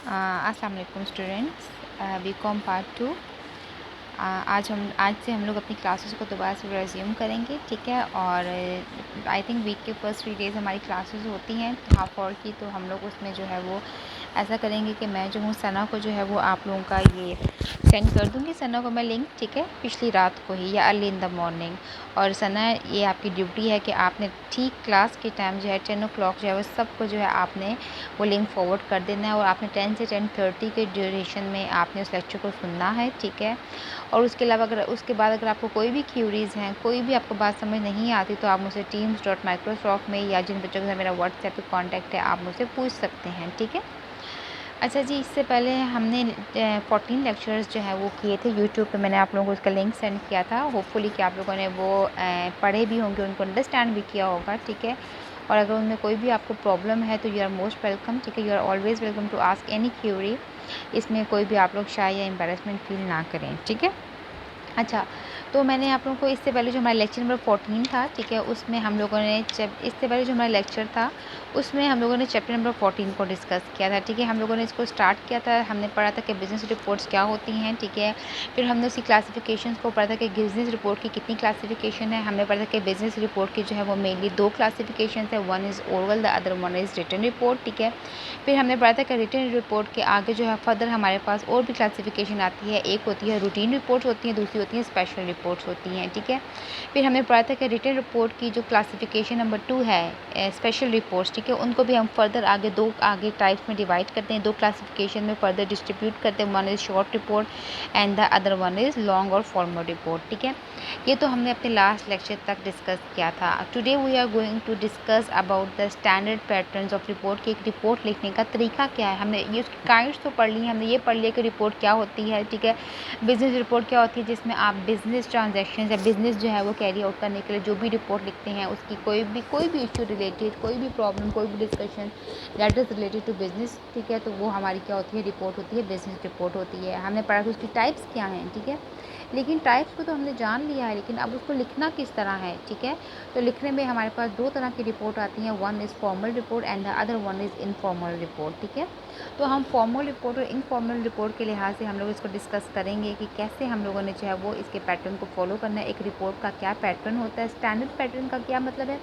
अस्सलाम वालेकुम students, BCom part 2। आज से हम लोग अपनी क्लासेस को दोबारा से रिज्यूम करेंगे, ठीक है। और आई थिंक वीक के फर्स्ट 3 डेज़ हमारी क्लासेस होती हैं हाफ आवर की, तो हम लोग उसमें जो है वो ऐसा करेंगे कि मैं जो हूँ सना को जो है वो आप लोगों का ये सेंड कर दूँगी, सना को मैं लिंक, ठीक है, पिछली रात को ही या अर्ली इन द मॉर्निंग। और सना, ये आपकी ड्यूटी है कि आपने ठीक क्लास के टाइम जो है 10 o'clock जो है वो सबको जो है आपने वो लिंक फॉरवर्ड कर देना है, और आपने 10 से 10:30 के ड्यूरेशन में आपने उस लेक्चर को सुनना है, ठीक है। और उसके अलावा उसके बाद अगर आपको कोई भी क्यूरीज़ हैं, कोई भी आपको बात समझ नहीं आती, तो आप मुझसे teams.microsoft में या जिन बच्चों के साथ मेरा व्हाट्सएप पे कॉन्टैक्ट है, आप मुझसे पूछ सकते हैं, ठीक है। अच्छा जी, इससे पहले हमने 14 लेक्चर्स जो है वो किए थे यूट्यूब पे। मैंने आप लोगों को उसका लिंक सेंड किया था। होपफुली कि आप लोगों ने वो पढ़े भी होंगे, उनको अंडरस्टैंड भी किया होगा, ठीक है। और अगर उनमें कोई भी आपको प्रॉब्लम है तो यू आर मोस्ट वेलकम, ठीक है। You are always welcome to ask any query. इसमें कोई भी आप लोग शाय या एम्बेरसमेंट फील ना करें, ठीक है। अच्छा, तो मैंने आप लोगों को इससे पहले जो हमारा लेक्चर नंबर 14 था, ठीक है, उसमें हम लोगों ने इससे पहले जो हमारा लेक्चर था उसमें हम लोगों ने चैप्टर नंबर 14 को डिस्कस किया था, ठीक है। हम लोगों ने इसको स्टार्ट किया था, हमने पढ़ा था कि बिज़नेस रिपोर्ट्स क्या होती हैं, ठीक है। फिर हमने उसी क्लासिफिकेशंस को पढ़ा था कि बिज़नेस रिपोर्ट की कितनी क्लासिफिकेशन है। हमने पढ़ा था कि बिज़नेस रिपोर्ट की जो है वो मेनली 2 क्लासिफिकेशन है, one is oral, the other one is written report, ठीक है। फिर हमने पढ़ा था कि रिटन रिपोर्ट के आगे जो है फर्दर हमारे पास और भी क्लासिफिकेशन आती है। एक होती है रूटीन रिपोर्ट्स होती हैं, दूसरी होती हैं स्पेशल रिपोर्ट्स होती हैं, ठीक है। फिर हमने पढ़ा था कि रिटन रिपोर्ट की जो क्लासिफिकेशन नंबर 2 है, स्पेशल रिपोर्ट्स, ठीक है, उनको भी हम फर्दर आगे टाइप्स में डिवाइड करते हैं, 2 क्लासिफिकेशन में फर्दर डिस्ट्रीब्यूट करते हैं। One is short report and the other one is long और फॉर्मल रिपोर्ट, ठीक है। ये तो हमने अपने लास्ट लेक्चर तक डिस्कस किया था। Today we are going to discuss about the standard patterns of report, कि एक रिपोर्ट लिखने का तरीका क्या है। हमने ये उसकी काइंड्स तो पढ़ ली हैं, हमने ये पढ़ लिया कि रिपोर्ट क्या होती है, ठीक है। बिज़नेस रिपोर्ट क्या होती है, जिसमें आप बिज़नेस ट्रांजैक्शंस या बिज़नेस जो है वो कैरी आउट करने के लिए जो भी रिपोर्ट लिखते हैं, उसकी कोई भी इशू रिलेटेड, कोई भी प्रॉब्लम, कोई भी discussion that is related to business, ठीक है, तो वो हमारी क्या होती है, रिपोर्ट होती है, बिज़नेस रिपोर्ट होती है। हमने पढ़ा कि उसकी टाइप्स क्या हैं, ठीक है। लेकिन टाइप्स को तो हमने जान लिया है, लेकिन अब उसको लिखना किस तरह है, ठीक है। तो लिखने में हमारे पास 2 तरह की रिपोर्ट आती हैं, one is formal report and the other one is informal report, ठीक है। तो हम फॉर्मल रिपोर्ट और इनफॉर्मल रिपोर्ट के लिहाज से हम लोग इसको डिस्कस करेंगे कि कैसे हम लोगों ने जो है वो इसके पैटर्न को फॉलो करना है। एक रिपोर्ट का क्या पैटर्न होता है, स्टैंडर्ड पैटर्न का क्या मतलब है।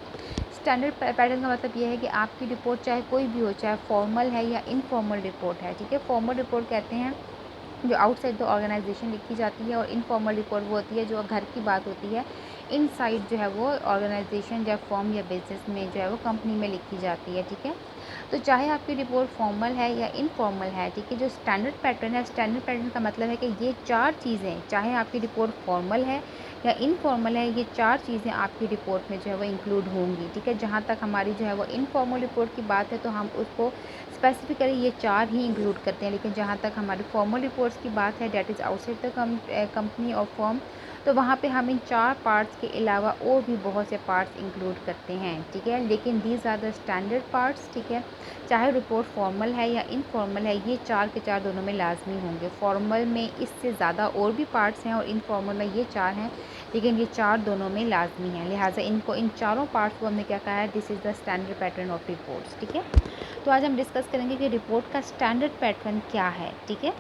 स्टैंडर्ड पैटर्न का मतलब ये है कि आपकी रिपोर्ट चाहे कोई भी हो, चाहे फॉर्मल है या इनफॉर्मल रिपोर्ट है, ठीक है। फॉर्मल रिपोर्ट कहते हैं जो आउटसाइड द ऑर्गेनाइजेशन लिखी जाती है, और इनफॉर्मल रिपोर्ट वो होती है जो घर की बात होती है, इनसाइड जो है वो ऑर्गेनाइजेशन या फॉर्म या बिजनेस में जो है वो कंपनी में लिखी जाती है, ठीक है। तो चाहे आपकी रिपोर्ट फॉर्मल है या इनफॉर्मल है, ठीक है, जो स्टैंडर्ड पैटर्न है, स्टैंडर्ड पैटर्न का मतलब है कि ये 4 चीज़ें, चाहे आपकी रिपोर्ट फॉर्मल है या इनफॉर्मल है, ये 4 चीज़ें आपकी रिपोर्ट में जो है वो इंक्लूड होंगी, ठीक है। जहाँ तक हमारी जो है वो इनफॉर्मल रिपोर्ट की बात है तो हम उसको स्पेसिफिकली ये 4 ही इंक्लूड करते हैं, लेकिन जहाँ तक हमारी फॉर्मल रिपोर्ट्स की बात है, that is outside the company और फॉर्म, तो वहाँ पे हम इन 4 पार्ट्स के अलावा और भी बहुत से पार्ट्स इंक्लूड करते हैं, ठीक है। लेकिन these are the standard parts, ठीक है। चाहे रिपोर्ट फॉर्मल है या इनफॉर्मल है, ये 4 के 4 दोनों में लाजमी होंगे। फॉर्मल में इससे ज़्यादा और भी पार्ट्स हैं, और इनफॉर्मल में ये 4 हैं, लेकिन ये 4 दोनों में लाजमी हैं। लिहाजा इनको, इन चारों पार्ट्स को हमने क्या कहा है, this is the standard pattern of reports, ठीक है। तो आज हम डिस्कस करेंगे कि रिपोर्ट का स्टैंडर्ड पैटर्न क्या है, ठीक है।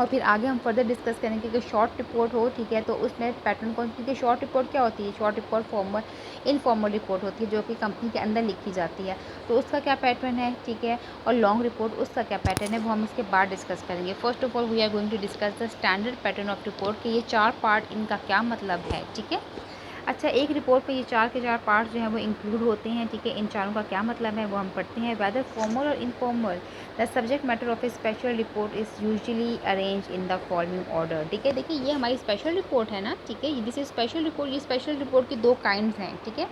और फिर आगे हम फर्दर डिस्कस करेंगे कि शॉर्ट रिपोर्ट हो, ठीक है, तो उसमें पैटर्न कौन, क्योंकि शॉर्ट रिपोर्ट क्या होती है, short report formal informal report होती है जो कि कंपनी के अंदर लिखी जाती है, तो उसका क्या पैटर्न है, ठीक है। और लॉन्ग रिपोर्ट, उसका क्या पैटर्न है, वो हम इसके बाद डिस्कस करेंगे। First of all we are going to discuss the standard pattern of report, कि ये 4 पार्ट, इनका क्या मतलब है, ठीक है। अच्छा, एक रिपोर्ट में ये 4 के 4 पार्ट्स जो हैं वो इंक्लूड होते हैं, ठीक है। इन चारों का क्या मतलब है वो हम पढ़ते हैं। वेदर फॉर्मल और informal, the subject matter of A special report is usually arrange in the following order, ठीक है। देखिए ये हमारी स्पेशल रिपोर्ट है ना, ठीक है, दिस इज स्पेशल रिपोर्ट। ये स्पेशल रिपोर्ट की 2 काइंड्स हैं, ठीक है।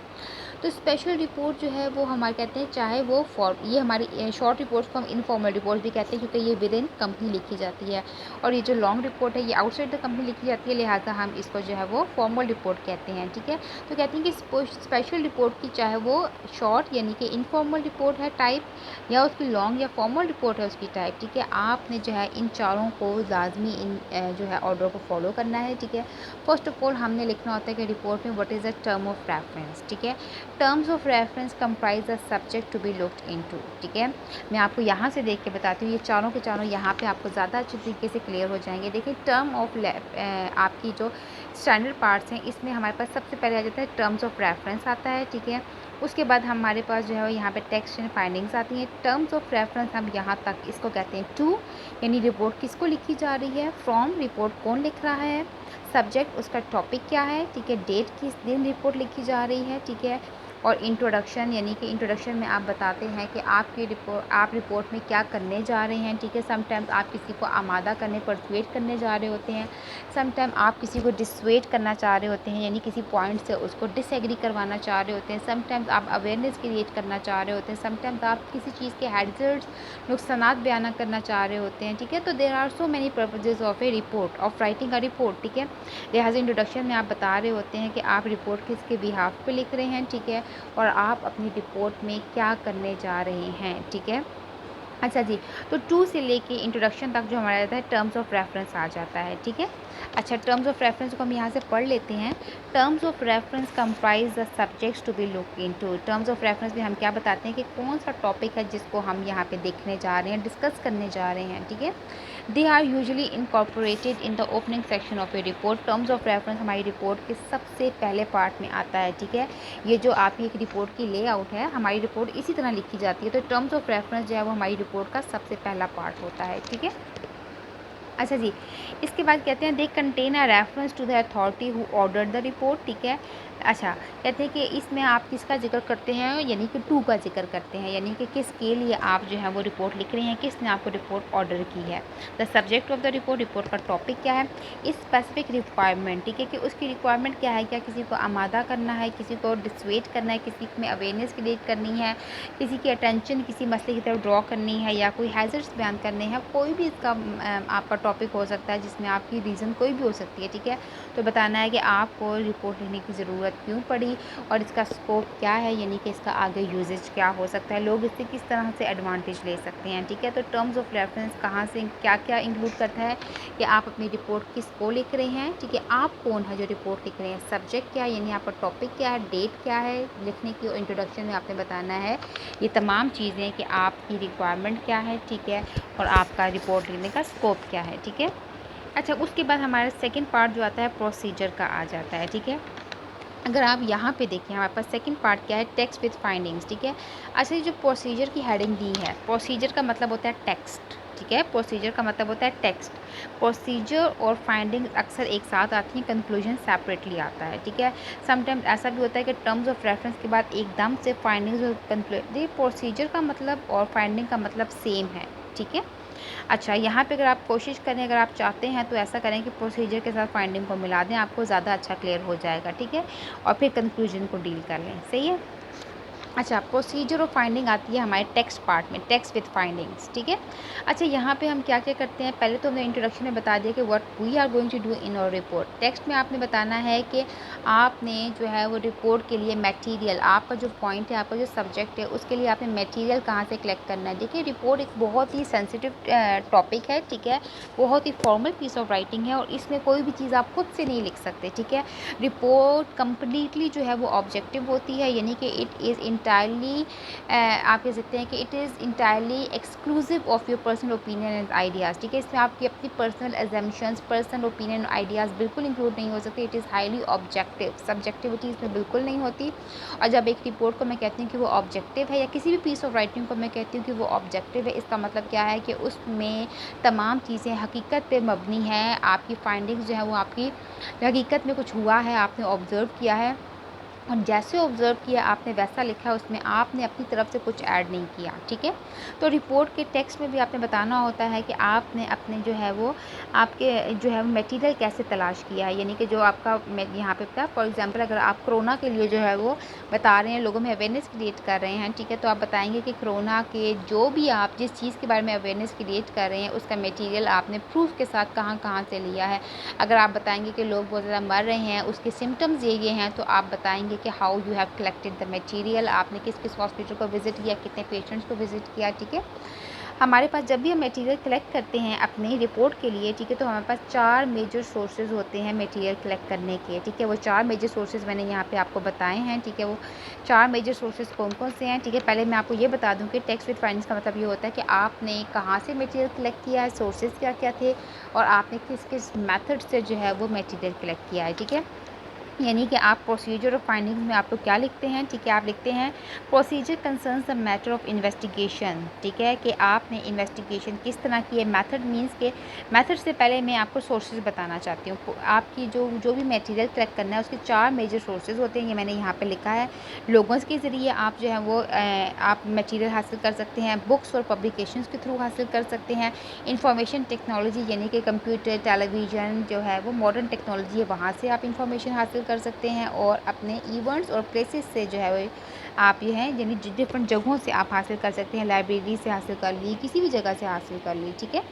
तो स्पेशल रिपोर्ट जो है वो हमारे कहते हैं, चाहे वो ये हमारी शॉर्ट रिपोर्ट्स को हम इनफॉर्मल रिपोर्ट भी कहते हैं, क्योंकि ये विद इन कंपनी लिखी जाती है। और ये जो लॉन्ग रिपोर्ट है ये आउटसाइड द कंपनी लिखी जाती है, लिहाजा हम इसको जो है वो फॉर्मल रिपोर्ट कहते हैं, ठीक है। तो कहते हैं कि स्पेशल रिपोर्ट की चाहे वो शॉर्ट यानी कि इनफॉर्मल रिपोर्ट है टाइप, या उसकी लॉन्ग या फॉर्मल रिपोर्ट है उसकी टाइप, ठीक है। आपने जो है इन चारों को लाजमी जो है ऑर्डर को फॉलो करना है, ठीक है। फर्स्ट ऑफ ऑल हमने लिखना होता है कि रिपोर्ट में what is the term of reference, ठीक है। Terms of reference comprise the subject to be looked into. ठीक है, मैं आपको यहाँ से देख के बताती हूँ, ये चारों के चारों यहाँ पे आपको ज़्यादा अच्छी तरीके से क्लियर हो जाएंगे। देखिए टर्म ऑफ आपकी जो स्टैंडर्ड पार्ट्स हैं इसमें हमारे पास सबसे पहले आ जाता है टर्म्स ऑफ रेफरेंस आता है। ठीक है, उसके बाद हमारे पास जो है यहाँ पे टेक्स्ट एंड फाइंडिंग्स आती हैं। टर्म्स ऑफ रेफरेंस हम यहाँ तक इसको कहते हैं टू, यानी रिपोर्ट किसको लिखी जा रही है, फ्रॉम रिपोर्ट कौन लिख रहा है, सब्जेक्ट उसका टॉपिक क्या है, ठीक है, डेट किस दिन रिपोर्ट लिखी जा रही है, ठीक है, और इंट्रोडक्शन, यानी कि इंट्रोडक्शन में आप बताते हैं कि आप रिपोर्ट में क्या करने जा रहे हैं। ठीक है, समटाइम्स आप किसी को आमादा करने, परसुएट करने जा रहे होते हैं, समटाइम आप किसी को डिसुएट करना चाह रहे होते हैं, यानी किसी पॉइंट से उसको डिसएग्री करवाना चाह रहे होते हैं, समटाइम्स आप अवेयरनेस क्रिएट करना चाह रहे होते हैं, समटाइम्स आप किसी चीज़ के हैज़र्ड्स, नुकसानात बयान करना चाह रहे होते हैं। ठीक है, तो there are so many purposes of a report, of writing a report. ठीक है, लिहाजा इंट्रोडक्शन में आप बता रहे होते हैं कि आप रिपोर्ट किसके बिहाफ पे लिख रहे हैं, ठीक है, और आप अपनी रिपोर्ट में क्या करने जा रहे हैं। ठीक है, अच्छा जी, तो टू से लेके इंट्रोडक्शन तक जो हमारा रहता है टर्म्स ऑफ रेफरेंस आ जाता है। ठीक है, अच्छा, टर्म्स ऑफ रेफरेंस को हम यहाँ से पढ़ लेते हैं। Terms of reference comprise the subjects to be look into. Terms of reference में हम क्या बताते हैं कि कौन सा टॉपिक है जिसको हम यहाँ पे देखने जा रहे हैं, डिस्कस करने जा रहे हैं। ठीक है, they are usually incorporated in the opening section of a report. Terms of reference हमारी रिपोर्ट के सबसे पहले पार्ट में आता है। ठीक है, ये जो आपकी एक रिपोर्ट की लेआउट है, हमारी रिपोर्ट इसी तरह लिखी जाती है, तो टर्म्स ऑफ रेफरेंस जो है वो हमारी रिपोर्ट का सबसे पहला पार्ट होता है। ठीक है, अच्छा जी, इसके बाद कहते हैं they contain a reference to the authority who ordered the report. ठीक है, अच्छा, कहते हैं कि इसमें आप किसका जिक्र करते हैं, यानी कि टू का जिक्र करते हैं, यानी कि किसके लिए आप जो है वो रिपोर्ट लिख रहे हैं, किसने आपको रिपोर्ट ऑर्डर की है। The subject of the report, report का टॉपिक क्या है, इस स्पेसिफिक रिक्वायरमेंट, ठीक है, कि उसकी रिक्वायरमेंट क्या है, क्या किसी को आमादा करना है, किसी को डिसवेट करना है, किसी में अवेयरनेस क्रिएट करनी है, किसी की अटेंशन किसी मसले की तरफ ड्रॉ करनी है, या कोई हैज़र्ड्स बयान करने हैं, कोई भी इसका आपका टॉपिक हो सकता है जिसमें आपकी रीज़न कोई भी हो सकती है। ठीक है, तो बताना है कि आपको रिपोर्ट लिखने की ज़रूरत क्यों पड़ी और इसका स्कोप क्या है, यानी कि इसका आगे यूजेज क्या हो सकता है, लोग इससे किस तरह से एडवांटेज ले सकते हैं। ठीक है, तो टर्म्स ऑफ रेफरेंस कहाँ से क्या क्या इंक्लूड करता है कि आप अपनी रिपोर्ट किसको लिख रहे हैं, ठीक है, आप कौन है जो रिपोर्ट लिख रहे हैं, सब्जेक्ट क्या है, यानी आपका टॉपिक क्या है, डेट क्या है लिखने की, इंट्रोडक्शन में आपने बताना है ये तमाम चीज़ें कि आपकी रिक्वायरमेंट क्या है, ठीक है, और आपका रिपोर्ट लिखने का स्कोप क्या है। ठीक है, अच्छा, उसके बाद हमारा सेकंड पार्ट जो आता है प्रोसीजर का आ जाता है। ठीक है, अगर आप यहाँ पे देखें हमारे पास सेकंड पार्ट क्या है, टेक्स्ट विद फाइंडिंग्स। ठीक है, अच्छा, ये जो प्रोसीजर की हेडिंग दी है, प्रोसीजर का मतलब होता है टेक्स्ट। ठीक है, प्रोसीजर का मतलब होता है टेक्स्ट। प्रोसीजर और फाइंडिंग्स अक्सर एक साथ आती हैं, कंक्लूजन सेपरेटली आता है। ठीक है, समटाइम्स ऐसा भी होता है कि टर्म्स ऑफ रेफरेंस के बाद एकदम से फाइंडिंग्स और कंक्लूजन, प्रोसीजर का मतलब और फाइंडिंग का मतलब सेम है। ठीक है, अच्छा, यहाँ पे अगर आप कोशिश करें, अगर आप चाहते हैं तो ऐसा करें कि प्रोसीजर के साथ फाइंडिंग को मिला दें, आपको ज़्यादा अच्छा क्लियर हो जाएगा। ठीक है, और फिर कंक्लूजन को डील कर लें। सही है, अच्छा, प्रोसीजर और फाइंडिंग आती है हमारे टेक्स्ट पार्ट में, टेक्स्ट विद फाइंडिंग्स। ठीक है, अच्छा, यहाँ पे हम क्या क्या करते हैं, पहले तो हमने इंट्रोडक्शन में बता दिया कि what we are going to do in our report. Text में आपने बताना है कि आपने जो है वो रिपोर्ट के लिए मटेरियल, आपका जो पॉइंट है, आपका जो सब्जेक्ट है, उसके लिए आपने मटेरियल कहाँ से कलेक्ट करना है। देखिए, रिपोर्ट एक बहुत ही सेंसिटिव टॉपिक है। ठीक है, बहुत ही फॉर्मल पीस ऑफ राइटिंग है और इसमें कोई भी चीज़ आप खुद से नहीं लिख सकते। ठीक है, रिपोर्ट कम्प्लीटली जो है वो ऑब्जेक्टिव होती है, यानी कि इट इज़ इंटायरली, आप कह सकते हैं कि it is entirely exclusive of your personal opinion and ideas. ठीक है, इसमें आपकी अपनी personal assumptions, personal opinion ideas बिल्कुल इंक्लूड नहीं हो सकते। It is highly objective, subjectivity इसमें बिल्कुल नहीं होती। और जब एक रिपोर्ट को मैं कहती हूँ कि वो ऑब्जेक्टिव है, या किसी भी पीस ऑफ राइटिंग को मैं कहती हूँ कि वो ऑब्जेक्टिव है, इसका मतलब क्या है कि उसमें तमाम चीज़ें हकीकत पे मबनी हैं। आपकी फाइंडिंग्स जो है वो आपकी हकीकत में कुछ हुआ है, आपने ऑब्ज़र्व किया है, और जैसे ऑब्ज़र्व किया आपने वैसा लिखा है, उसमें आपने अपनी तरफ से कुछ ऐड नहीं किया। ठीक है, तो रिपोर्ट के टेक्स्ट में भी आपने बताना होता है कि आपने अपने जो है वो आपके जो है मटेरियल कैसे तलाश किया है, यानी कि जो आपका यहाँ पे था, फॉर एग्जांपल अगर आप कोरोना के लिए जो है वो बता रहे हैं, लोगों में अवेयरनेस क्रिएट कर रहे हैं। ठीक है, तो आप बताएंगे कि कोरोना के जो भी आप जिस चीज़ के बारे में अवेयरनेस क्रिएट कर रहे हैं उसका मटीरियल आपने प्रूफ के साथ कहाँ कहाँ से लिया है। अगर आप बताएंगे कि लोग बहुत ज़्यादा मर रहे हैं, उसके सिम्टम्स ये हैं, तो आप बताएंगे कि how you have collected the material, आपने किस किस हॉस्पिटल को विज़िट किया, कितने पेशेंट्स को विज़िट किया। ठीक है, हमारे पास जब भी हम मटेरियल कलेक्ट करते हैं अपने रिपोर्ट के लिए, ठीक है, तो हमारे पास 4 मेजर सोर्सेज़ होते हैं मटेरियल कलेक्ट करने के, ठीक है। वो 4 मेजर सोर्सेज़ मैंने यहाँ पे आपको बताए हैं, ठीक है। वो 4 मेजर सोर्सेज़ कौन-कौन से हैं, ठीक है। पहले मैं आपको ये बता दूँ कि टेक्स्ट विद फाइंडिंग्स का मतलब ये होता है कि आपने कहाँ से मटेरियल कलेक्ट किया है, सोर्सेज़ क्या-क्या थे और आपने किस-किस मेथड से जो है वो मटेरियल कलेक्ट किया है, ठीक है। यानी कि आप प्रोसीजर और फाइंडिंग्स में आप लोग क्या लिखते हैं, ठीक है, आप लिखते हैं procedure concerns the matter of investigation, ठीक है, कि आपने इन्वेस्टिगेशन किस तरह की है। मेथड मींस के मेथड से पहले मैं आपको सोर्सेज बताना चाहती हूँ। आपकी जो भी मटेरियल कलेक्ट करना है उसके 4 मेजर सोर्सेज होते हैं, ये मैंने यहाँ पे लिखा है। लोगों के ज़रिए आप जो है वो आप मटेरियल हासिल कर सकते हैं, बुक्स और पब्लिकेशंस के थ्रू हासिल कर सकते हैं। इंफॉर्मेशन टेक्नोलॉजी यानी कि कंप्यूटर, टेलीविज़न जो है वो मॉडर्न टेक्नोलॉजी है, वहाँ से आप इंफॉर्मेशन हासिल कर सकते हैं। और अपने इवेंट्स और प्लेसेस से जो है वो आप ये हैं यानी डिफरेंट जगहों से आप हासिल कर सकते हैं। लाइब्रेरी से हासिल कर ली, किसी भी जगह से हासिल कर ली, ठीक है।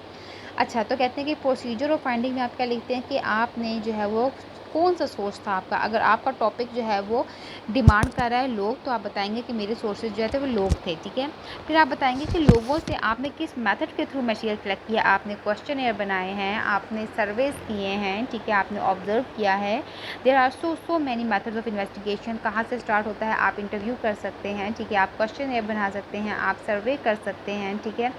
अच्छा, तो कहते हैं कि प्रोसीजर और फाइंडिंग में आप क्या लिखते हैं कि आपने जो है वो कौन सा सोर्स था आपका। अगर आपका टॉपिक जो है वो डिमांड कर रहा है लोग, तो आप बताएंगे कि मेरे सोर्सेज जो थे वो लोग थे, ठीक है। फिर आप बताएंगे कि लोगों से आपने किस मेथड के थ्रू मटेरियल कलेक्ट किया। आपने क्वेश्चन बनाए हैं, आपने सर्वेस किए हैं, ठीक है, आपने ऑब्जर्व किया है। There are so many methods of investigation. कहाँ से स्टार्ट होता है, आप इंटरव्यू कर सकते हैं, ठीक है, आप क्वेश्चन बना सकते हैं, आप सर्वे कर सकते हैं, ठीक है,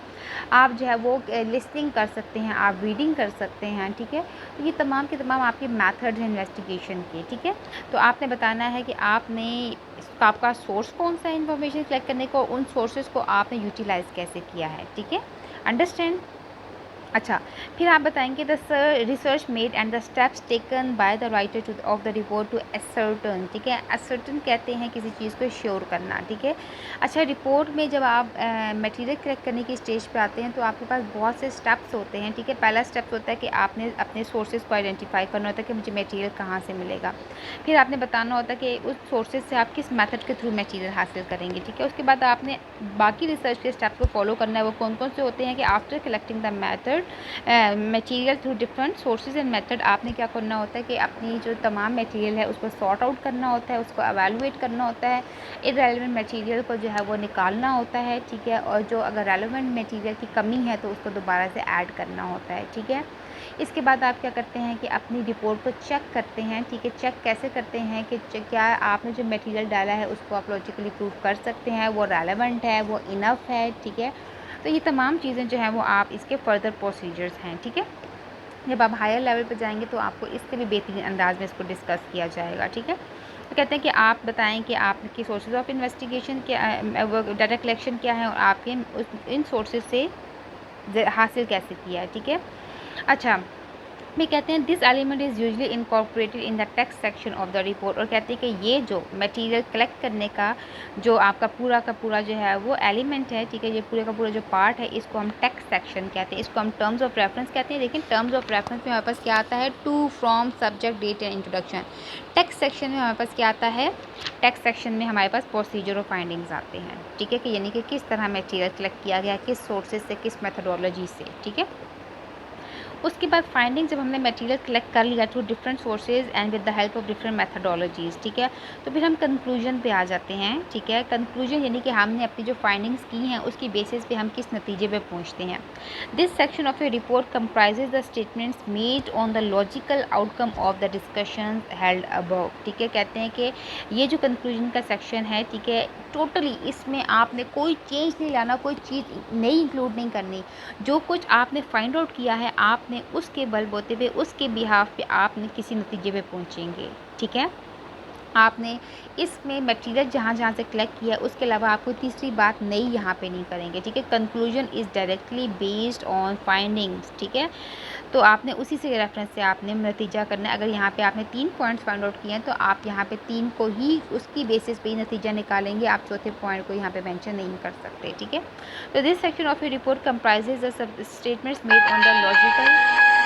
आप जो है वो लिसनिंग कर सकते हैं, आप रीडिंग कर सकते हैं, ठीक है। तो ये तमाम के तमाम आपके मेथड हैं इन्वेस्टिगेशन के, ठीक है। तो आपने बताना है कि आपका सोर्स कौन सा है इन्फॉर्मेशन कलेक्ट करने को, उन सोर्सेज को आपने यूटिलाइज़ कैसे किया है, ठीक है। अंडरस्टैंड। अच्छा, फिर आप बताएंगे the research made and the steps taken by the writer to of the report to ascertain, ठीक है। एसर्टन कहते हैं किसी चीज़ को श्योर करना, ठीक है। अच्छा, रिपोर्ट में जब आप मटेरियल कलेक्ट करने की स्टेज पे आते हैं तो आपके पास बहुत से स्टेप्स होते हैं, ठीक है। पहला स्टेप होता है कि आपने अपने सोर्सेज को आइडेंटिफाई करना होता है कि मुझे मटेरियल कहाँ से मिलेगा। फिर आपने बताना होता है कि उस सोर्सेज से आप किस मेथड के थ्रू मटेरियल हासिल करेंगे, ठीक है। उसके बाद आपने बाकी रिसर्च के स्टेप्स को फॉलो करना है। वो कौन कौन से होते हैं कि after collecting the method material through different sources and method, आपने क्या करना होता है कि अपनी जो तमाम मटेरियल है उसको सॉर्ट आउट करना होता है, उसको एवेलुएट करना होता है, इररेलेवेंट मटेरियल को जो है वो निकालना होता है, ठीक है। और जो अगर रेलेवेंट मटेरियल की कमी है तो उसको दोबारा से ऐड करना होता है, ठीक है। इसके बाद आप क्या करते हैं कि अपनी रिपोर्ट को चेक करते हैं, ठीक है। चेक कैसे करते हैं कि क्या आपने जो मटेरियल डाला है उसको आप लॉजिकली प्रूव कर सकते हैं, वो रेलेवेंट है, वो इनफ है, ठीक है। तो ये तमाम चीज़ें जो हैं वो आप इसके फर्दर प्रोसीजर्स हैं, ठीक है। जब आप हायर लेवल पर जाएंगे तो आपको इससे भी बेहतरीन अंदाज में इसको डिस्कस किया जाएगा, ठीक है। तो कहते हैं कि आप बताएं कि आपकी सोर्सेज ऑफ इन्वेस्टिगेशन क्या, डाटा कलेक्शन क्या है और आपके इन सोर्सेज से हासिल कैसे किया है, ठीक है। अच्छा, में कहते हैं this element is usually incorporated in the text section of the report. और कहते हैं कि ये जो मटेरियल कलेक्ट करने का जो आपका पूरा का पूरा जो है वो एलिमेंट है, ठीक है, ये पूरे का पूरा जो पार्ट है इसको हम टेक्स्ट सेक्शन कहते हैं, इसको हम टर्म्स ऑफ रेफरेंस कहते हैं। लेकिन टर्म्स ऑफ रेफरेंस में हमारे पास क्या आता है, to, from, subject, date and introduction. Text section में हमारे पास क्या आता है, टेक्स्ट सेक्शन में हमारे पास प्रोसीजर और फाइंडिंग्स आते हैं, ठीक है, कि यानी कि किस तरह मटेरियल कलेक्ट किया गया, किस सोर्सेज से, किस मेथडोलॉजी से, ठीक है। उसके बाद फाइंडिंग, जब हमने मटेरियल कलेक्ट कर लिया through different sources and with the help of different methodologies, ठीक है, तो फिर हम कंक्लूजन पे आ जाते हैं, ठीक है। कंक्लूजन यानी कि हमने अपनी जो फाइंडिंग्स की हैं उसकी बेसिस पे हम किस नतीजे पे पहुंचते हैं। This section of a report comprises the statements made on the logical outcome of the discussion held above, ठीक है। कहते हैं कि ये जो कंक्लूजन का सेक्शन है, ठीक है, टोटली इसमें आपने कोई चेंज नहीं लाना, कोई चीज़ नई इंक्लूड नहीं करनी। जो कुछ आपने फाइंड आउट किया है आपने उसके बलबूते पे, उसके बिहाफ पे आपने किसी नतीजे पे पहुंचेंगे, ठीक है। आपने इसमें मटेरियल जहाँ जहाँ से कलेक्ट किया है उसके अलावा आप कोई तीसरी बात नई यहाँ पे नहीं करेंगे, ठीक है। Conclusion is directly based on findings, ठीक है। तो आपने उसी से रेफरेंस से आपने नतीजा करना है। अगर यहाँ पे आपने 3 पॉइंट्स फाइंड आउट किए हैं तो आप यहाँ पे 3 को ही उसकी बेसिस पे ही नतीजा निकालेंगे, आप चौथे पॉइंट को यहाँ पे मेंशन नहीं कर सकते, ठीक है। तो this section of your report comprises the statements made on the logical